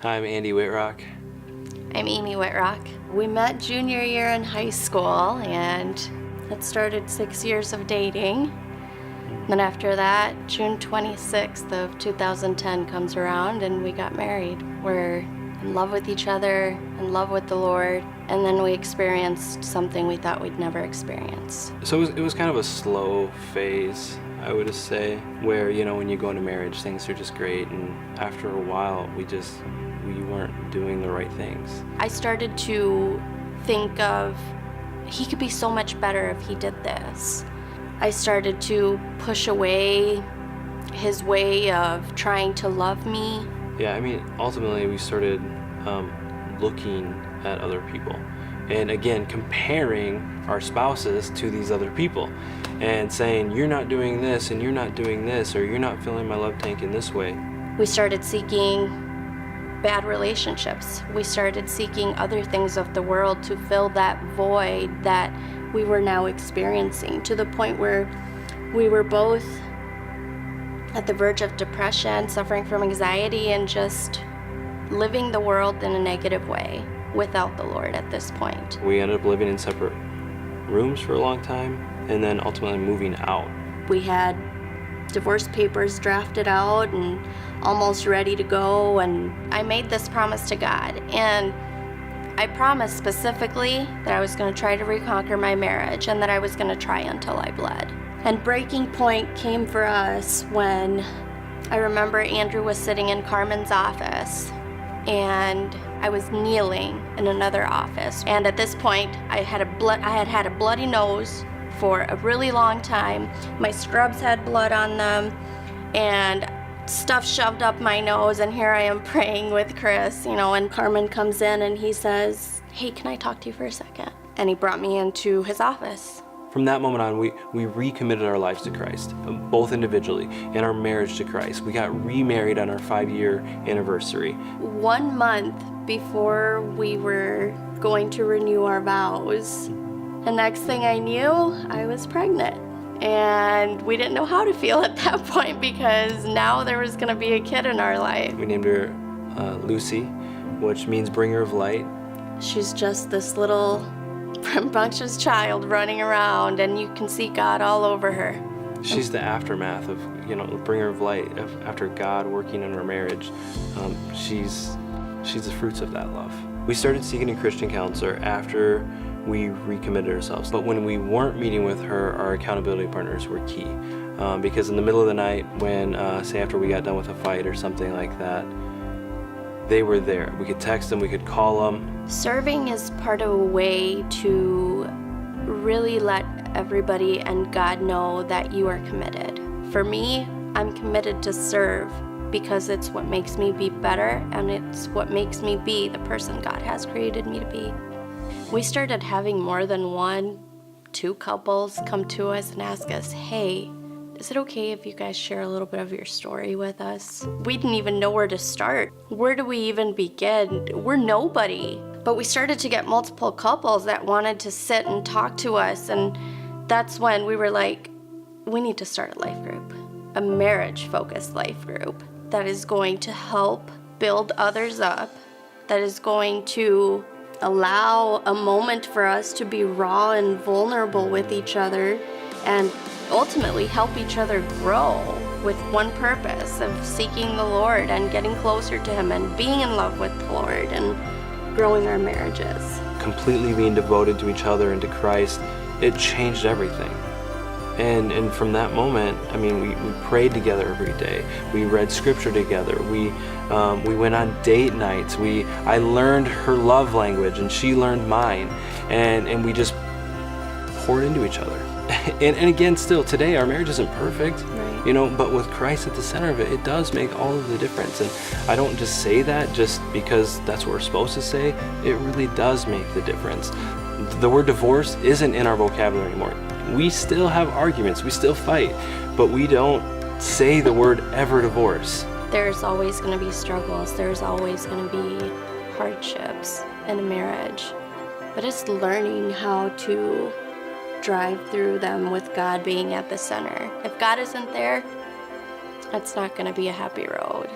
Hi, I'm Andy Whitrock. I'm Amy Whitrock. We met junior year in high school, and it started 6 years of dating. Then after that, June 26th of 2010 comes around and we got married. We're in love with each other, in love with the Lord, and then we experienced something we thought we'd never experience. So it was kind of a slow phase, I would say, where, when you go into marriage, things are just great, and after a while, we weren't doing the right things. I started to think of, he could be so much better if he did this. I started to push away his way of trying to love me. Yeah, ultimately we started looking at other people. And again, comparing our spouses to these other people and saying, you're not doing this and you're not doing this, or you're not filling my love tank in this way. We started seeking bad relationships. We started seeking other things of the world to fill that void that we were now experiencing, to the point where we were both at the verge of depression, suffering from anxiety, and just living the world in a negative way without the Lord at this point. We ended up living in separate rooms for a long time, and then ultimately moving out. We had divorce papers drafted out and almost ready to go, and I made this promise to God, and I promised specifically that I was going to try to reconquer my marriage and that I was going to try until I bled. And breaking point came for us when I remember Andrew was sitting in Carmen's office and I was kneeling in another office. And at this point, I had had a bloody nose for a really long time. My scrubs had blood on them and stuff shoved up my nose, and here I am praying with Chris, and Carmen comes in and he says, hey, can I talk to you for a second? And he brought me into his office. From that moment on, we recommitted our lives to Christ, both individually, and our marriage to Christ. We got remarried on our 5-year anniversary. 1 month before we were going to renew our vows, the next thing I knew, I was pregnant. And we didn't know how to feel at that point because now there was going to be a kid in our life. We named her Lucy, which means bringer of light. She's just this little rambunctious child running around, and you can see God all over her. She's the aftermath of, bringer of light. After God working in our marriage, she's the fruits of that love. We started seeking a Christian counselor after we recommitted ourselves. But when we weren't meeting with her, our accountability partners were key. Because in the middle of the night, when, say after we got done with a fight or something like that, they were there. We could text them, we could call them. Serving is part of a way to really let everybody and God know that you are committed. For me, I'm committed to serve because it's what makes me be better, and it's what makes me be the person God has created me to be. We started having more than 1-2 couples come to us and ask us, hey, is it okay if you guys share a little bit of your story with us? We didn't even know where to start. Where do we even begin? We're nobody. But we started to get multiple couples that wanted to sit and talk to us, and that's when we were like, we need to start a life group, a marriage-focused life group that is going to help build others up, that is going to allow a moment for us to be raw and vulnerable with each other, and ultimately help each other grow with one purpose of seeking the Lord and getting closer to Him and being in love with the Lord and growing our marriages. Completely being devoted to each other and to Christ, it changed everything. And from that moment, we prayed together every day. We read scripture together. We went on date nights. I learned her love language and she learned mine. And we just poured into each other. And again, still today, our marriage isn't perfect, right. But with Christ at the center of it, it does make all of the difference. And I don't just say that just because that's what we're supposed to say. It really does make the difference. The word divorce isn't in our vocabulary anymore. We still have arguments, we still fight, but we don't say the word ever divorce. There's always going to be struggles. There's always going to be hardships in a marriage. But it's learning how to drive through them with God being at the center. If God isn't there, it's not going to be a happy road.